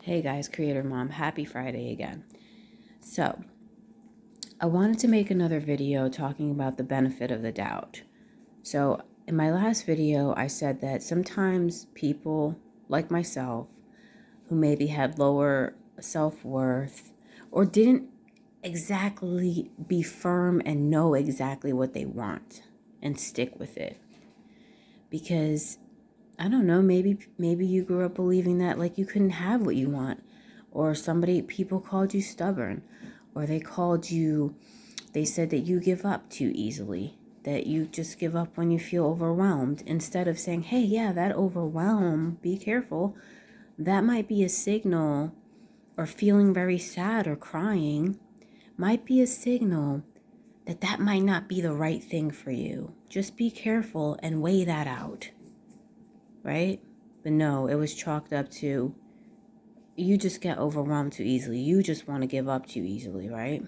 Hey guys, Creator Mom, happy Friday again. So, I wanted to make another video talking about the benefit of the doubt. So, in my last video, I said that sometimes people like myself who maybe had lower self-worth or didn't exactly be firm and know exactly what they want and stick with it. Because I don't know, maybe you grew up believing that like you couldn't have what you want, or people called you stubborn, or they said that you give up too easily, that you just give up when you feel overwhelmed, instead of saying, hey, yeah, that overwhelm, be careful. That might be a signal, or feeling very sad or crying might be a signal that that might not be the right thing for you. Just be careful and weigh that out. Right? But no, it was chalked up to you just get overwhelmed too easily. You just want to give up too easily, right?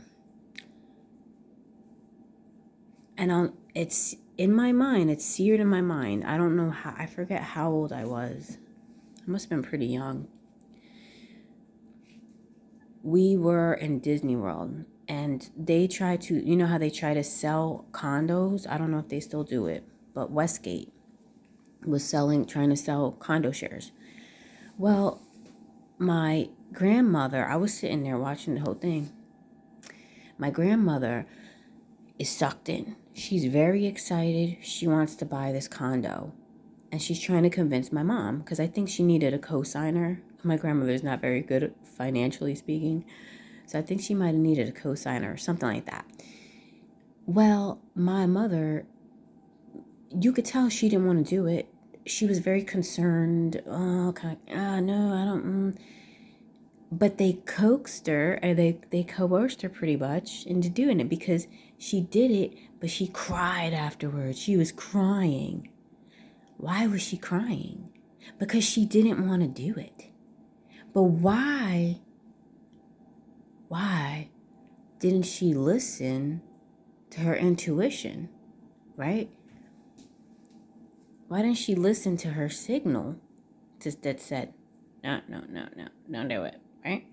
And it's in my mind, it's seared in my mind. I don't know how, I forget how old I was. I must have been pretty young. We were in Disney World and they tried to, you know how they try to sell condos? I don't know if they still do it, but Westgate was trying to sell condo shares. Well, my grandmother, I was sitting there watching the whole thing. My grandmother is sucked in. She's very excited. She wants to buy this condo. And she's trying to convince my mom, because I think she needed a co-signer. My grandmother's not very good financially speaking. So I think she might have needed a co-signer or something like that. Well, my mother, you could tell she didn't want to do it. She was very concerned. Oh, no, I don't. But they coaxed her, and they coerced her pretty much into doing it, because she did it, but she cried afterwards. She was crying. Why was she crying? Because she didn't want to do it. But why didn't she listen to her intuition, right? Why didn't she listen to her signal that said, no, don't do it, right?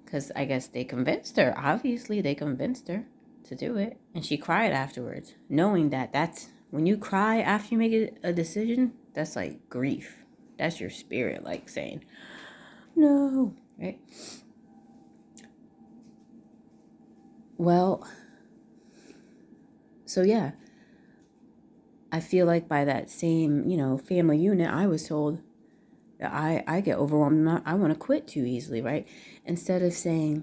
Because I guess they convinced her. Obviously, they convinced her to do it. And she cried afterwards, knowing that that's when you cry after you make a decision, that's like grief. That's your spirit, like saying, no, right? Well, so yeah, I feel like by that same, family unit, I was told that I get overwhelmed. I want to quit too easily, right? Instead of saying,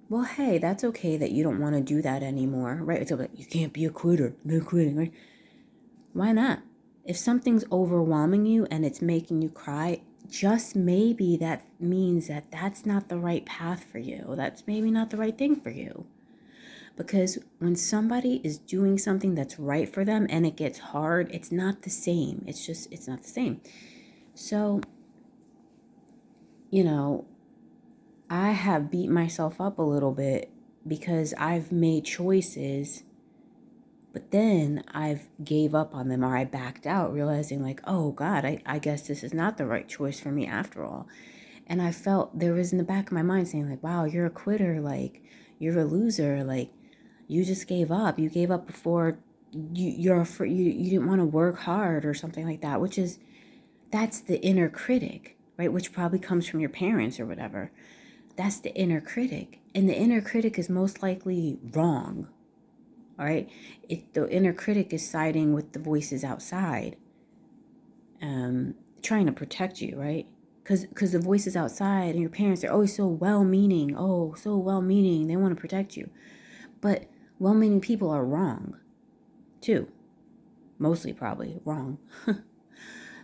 well, hey, that's okay that you don't want to do that anymore, right? It's like, you can't be a quitter. No quitting, right? Why not? If something's overwhelming you and it's making you cry, just maybe that means that that's not the right path for you. That's maybe not the right thing for you. Because when somebody is doing something that's right for them and it gets hard, it's not the same. It's not the same. So, I have beat myself up a little bit because I've made choices, but then I've gave up on them, or I backed out, realizing like, oh God, I guess this is not the right choice for me after all. And I felt there was in the back of my mind saying like, wow, you're a quitter. Like, you're a loser. Like, you just gave up. You gave up before you're afraid, you didn't want to work hard or something like that, that's the inner critic, right? Which probably comes from your parents or whatever. That's the inner critic. And the inner critic is most likely wrong. All right. The inner critic is siding with the voices outside, trying to protect you, right? Because the voices outside and your parents are always so well-meaning. Oh, so well-meaning. They want to protect you. But well-meaning people are wrong, too. Mostly probably wrong.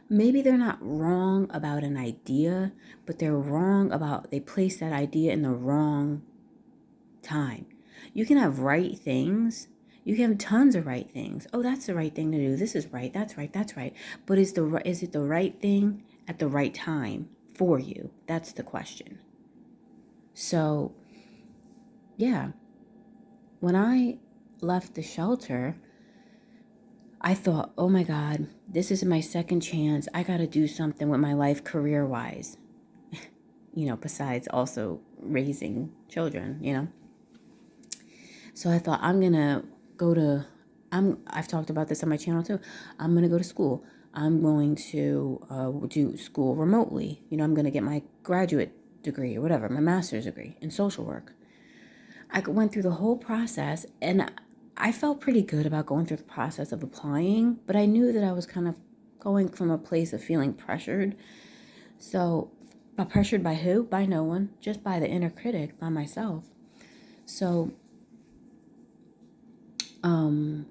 Maybe they're not wrong about an idea, but they're wrong about, they place that idea in the wrong time. You can have right things. You can have tons of right things. Oh, that's the right thing to do. This is right. That's right. That's right. But is it the right thing at the right time for you? That's the question. So, yeah. When I left the shelter, I thought, oh my God, this is my second chance. I got to do something with my life career-wise. besides also raising children. So I thought I've talked about this on my channel too. I'm going to go to school. I'm going to do school remotely. I'm going to get my graduate degree or whatever, my master's degree in social work. I went through the whole process, and I felt pretty good about going through the process of applying, but I knew that I was kind of going from a place of feeling pressured. So, pressured by who? By no one, just by the inner critic, by myself. So, and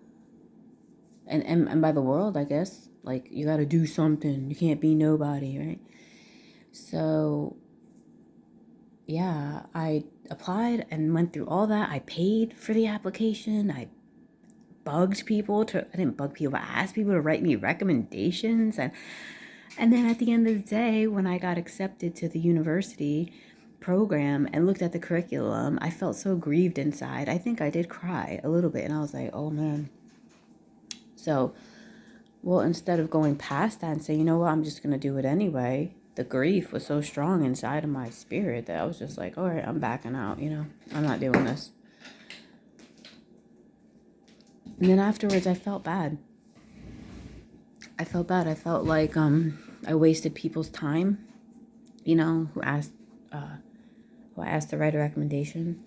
by the world, I guess, like, you got to do something. You can't be nobody, right? So, yeah, I applied and went through all that. I paid for the application. I didn't bug people, but I asked people to write me recommendations. And then at the end of the day, when I got accepted to the university program and looked at the curriculum, I felt so grieved inside. I think I did cry a little bit, and I was like, oh man. So, well, instead of going past that and saying, you know what, I'm just going to do it anyway, the grief was so strong inside of my spirit that I was just like, all right, I'm backing out, I'm not doing this. And then afterwards, I felt bad. I felt like I wasted people's time, who I asked to write a recommendation.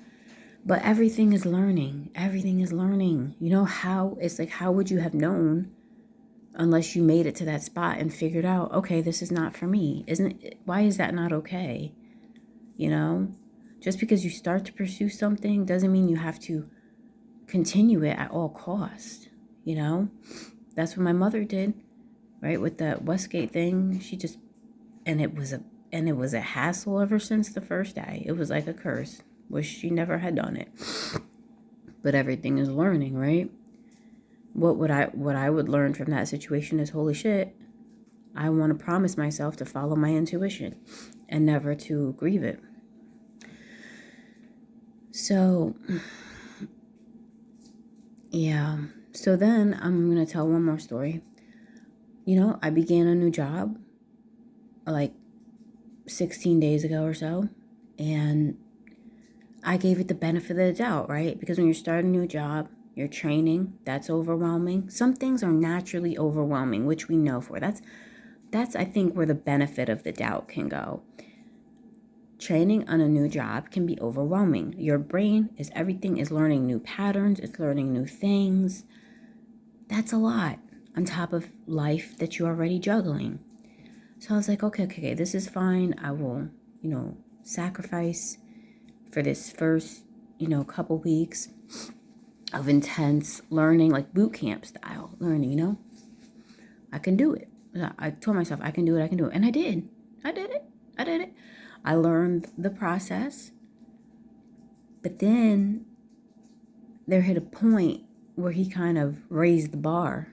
But everything is learning. Everything is learning. How would you have known unless you made it to that spot and figured out, okay, this is not for me? Why is that not okay? Just because you start to pursue something doesn't mean you have to continue it at all costs. That's what my mother did, right? With that Westgate thing, and it was a hassle ever since the first day. It was like a curse. Wish she never had done it. But everything is learning, right? What I would learn from that situation is, holy shit, I want to promise myself to follow my intuition and never to grieve it. So, yeah. So then I'm going to tell one more story. I began a new job like 16 days ago or so, and I gave it the benefit of the doubt, right? Because when you start a new job, you're training, that's overwhelming. Some things are naturally overwhelming, which we know for. That's I think where the benefit of the doubt can go. Training on a new job can be overwhelming. Your brain everything is learning new patterns, it's learning new things. That's a lot on top of life that you're already juggling. So I was like, okay, this is fine. I will, sacrifice for this first, couple weeks of intense learning, like boot camp style learning, I can do it. I told myself I can do it. And I did. I did it. I learned the process. But then there hit a point where he kind of raised the bar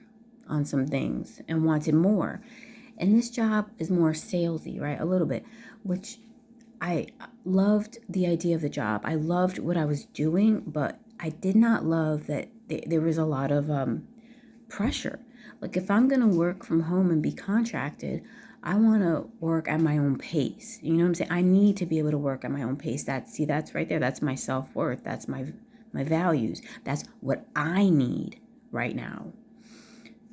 on some things and wanted more. And this job is more salesy, right? A little bit, which I loved the idea of the job. I loved what I was doing, but I did not love that there was a lot of pressure. Like, if I'm going to work from home and be contracted, I want to work at my own pace. You know what I'm saying? I need to be able to work at my own pace. That's right there. That's my self-worth. That's my values. That's what I need right now.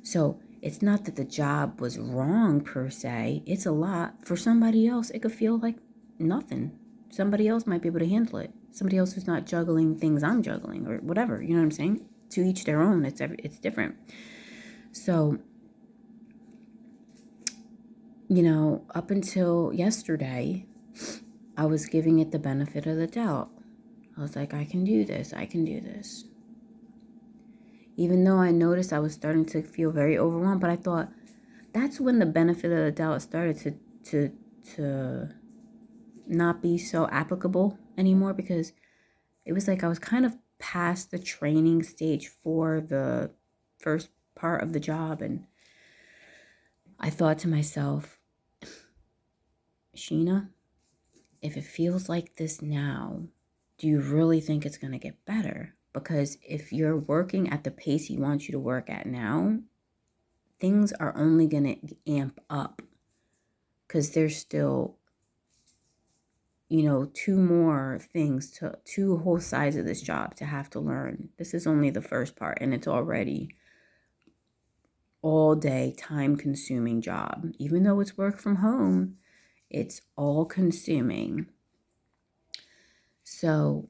So it's not that the job was wrong per se. It's a lot. For somebody else, it could feel like nothing. Somebody else might be able to handle it. Somebody else who's not juggling things I'm juggling or whatever. You know what I'm saying? To each their own. It's different. So, up until yesterday, I was giving it the benefit of the doubt. I was like, I can do this. Even though I noticed I was starting to feel very overwhelmed, but I thought that's when the benefit of the doubt started to not be so applicable anymore, because it was like I was kind of past the training stage for the first part of the job, and I thought to myself, Sheena, if it feels like this now, do you really think it's going to get better? Because if you're working at the pace he wants you to work at now, things are only going to amp up, because there's still two more things, two whole sides of this job to have to learn. This is only the first part, and it's already all day time consuming job. Even though it's work from home, it's all consuming. So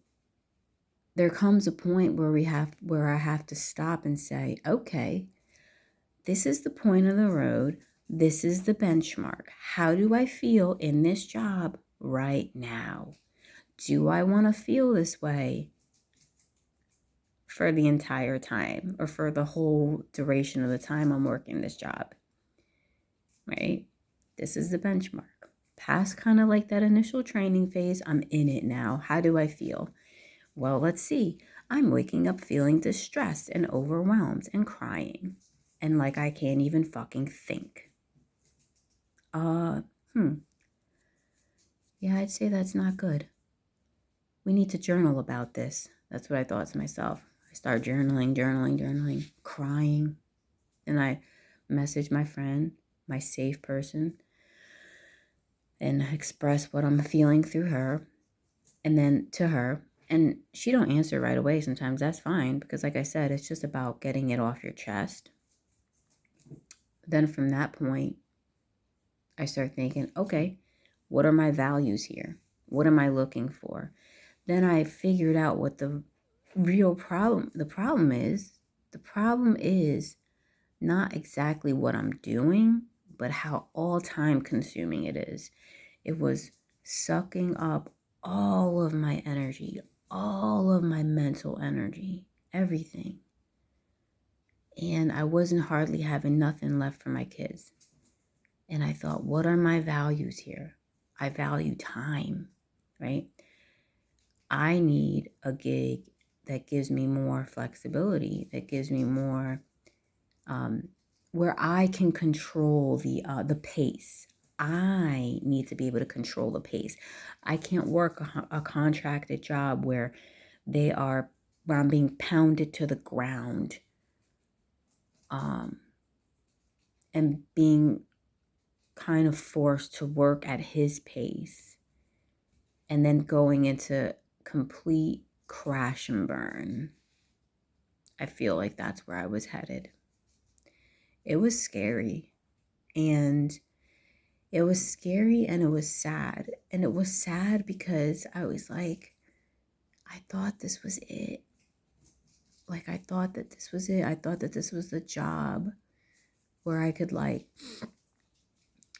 there comes a point where I have to stop and say, okay, this is the point of the road. This is the benchmark. How do I feel in this job right now? Do I want to feel this way for the entire time or for the whole duration of the time I'm working this job? Right? This is the benchmark. Past kind of like that initial training phase, I'm in it now. How do I feel? Well, let's see. I'm waking up feeling distressed and overwhelmed and crying and like I can't even fucking think. Yeah, I'd say that's not good. We need to journal about this. That's what I thought to myself. I started journaling, crying. And I messaged my friend, my safe person, and express what I'm feeling through her and then to her. And she don't answer right away sometimes. That's fine because like I said, it's just about getting it off your chest. Then from that point, I start thinking, okay, what are my values here? What am I looking for? Then I figured out what the real problem, the problem is not exactly what I'm doing, but how all time consuming it is. It was sucking up all of my energy, all of my mental energy, everything. And I wasn't hardly having nothing left for my kids. And I thought, what are my values here? I value time, right? I need a gig that gives me more flexibility, that gives me more, where I can control the pace. I need to be able to control the pace. I can't work a contracted job where I'm being pounded to the ground, and being kind of forced to work at his pace and then going into complete crash and burn. I feel like that's where I was headed. It was scary. And it was scary and it was sad. And it was sad because I was like, I thought this was it. Like, I thought that this was it. I thought that this was the job where I could like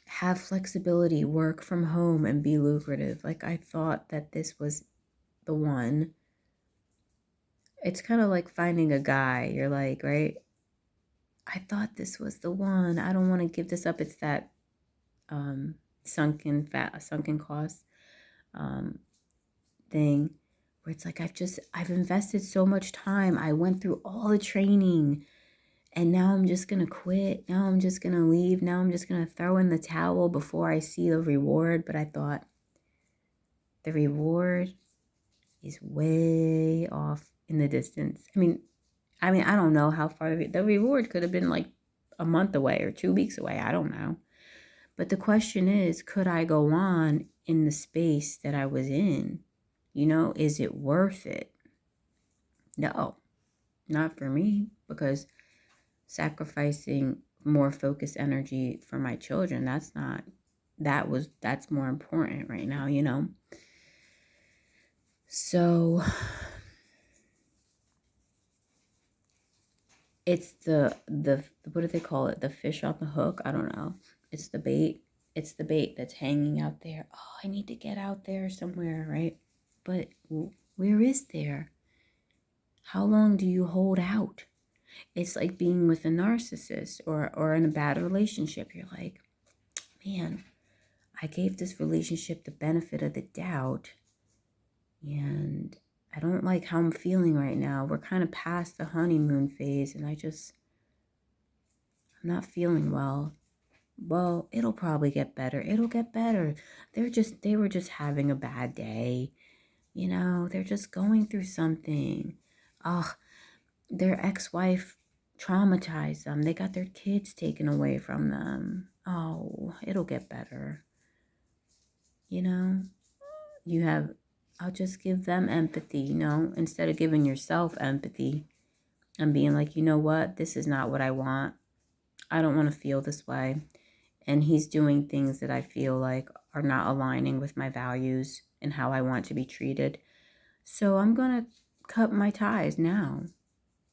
have flexibility, work from home and be lucrative. Like, I thought that this was the one. It's kind of like finding a guy. You're like, right? I thought this was the one. I don't want to give this up. It's that sunken cost thing where it's like I've invested so much time. I went through all the training and now I'm just gonna quit. Now I'm just gonna leave. Now I'm just gonna throw in the towel before I see the reward. But I thought the reward is way off in the distance. I mean, I don't know how far the reward could have been, like a month away or 2 weeks away. I don't know. But the question is, could I go on in the space that I was in? Is it worth it? No, not for me, because sacrificing more focused energy for my children, that's more important right now, So it's the what do they call it? The fish on the hook? I don't know. It's the bait. It's the bait that's hanging out there. Oh, I need to get out there somewhere, right? But where is there? How long do you hold out? It's like being with a narcissist or in a bad relationship. You're like, man, I gave this relationship the benefit of the doubt, and I don't like how I'm feeling right now. We're kind of past the honeymoon phase, and I'm not feeling well. Well, it'll probably get better. It'll get better. They were just having a bad day. They're just going through something. Their ex-wife traumatized them. They got their kids taken away from them. Oh, it'll get better. I'll just give them empathy, you know, instead of giving yourself empathy and being like, you know what, this is not what I want. I don't want to feel this way. And he's doing things that I feel like are not aligning with my values and how I want to be treated. So I'm going to cut my ties now.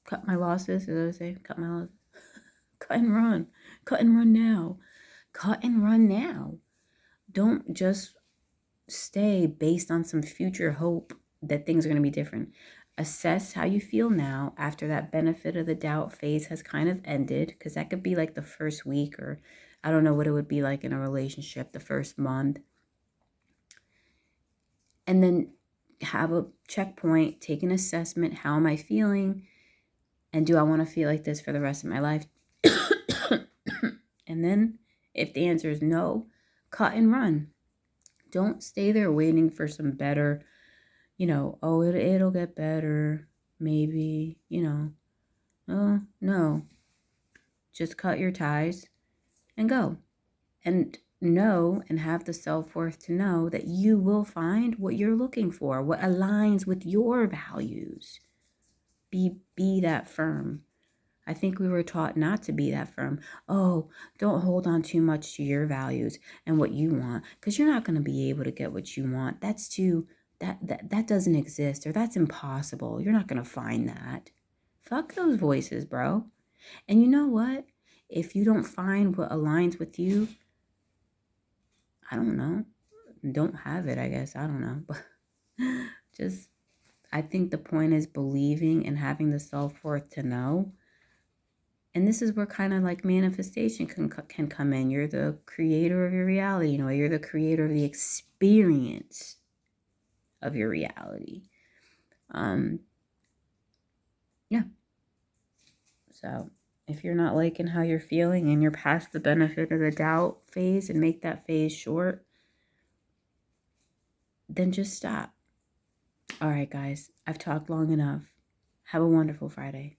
Cut my losses, as I say, cut my losses. Cut and run. Cut and run now. Cut and run now. Don't just stay based on some future hope that things are going to be different. Assess how you feel now after that benefit of the doubt phase has kind of ended, because that could be like the first week, or I don't know what it would be like in a relationship the first month. And then have a checkpoint, take an assessment. How am I feeling? And do I want to feel like this for the rest of my life? And then if the answer is no, cut and run. Don't stay there waiting for some better, you know, oh, it'll get better, maybe, you know. Oh, no. Just cut your ties and go. And know and have the self-worth to know that you will find what you're looking for, what aligns with your values. Be that firm. I think we were taught not to be that firm. Oh, don't hold on too much to your values and what you want, because you're not going to be able to get what you want. That's too, that doesn't exist, or that's impossible. You're not going to find that. Fuck those voices, bro. And you know what? If you don't find what aligns with you, I don't know. Don't have it, I guess. I don't know. But just, I think the point is believing and having the self-worth to know. And this is where kind of like manifestation can come in. You're the creator of your reality. You know, you're the creator of the experience of your reality. Yeah. So if you're not liking how you're feeling and you're past the benefit of the doubt phase and make that phase short, then just stop. All right, guys, I've talked long enough. Have a wonderful Friday.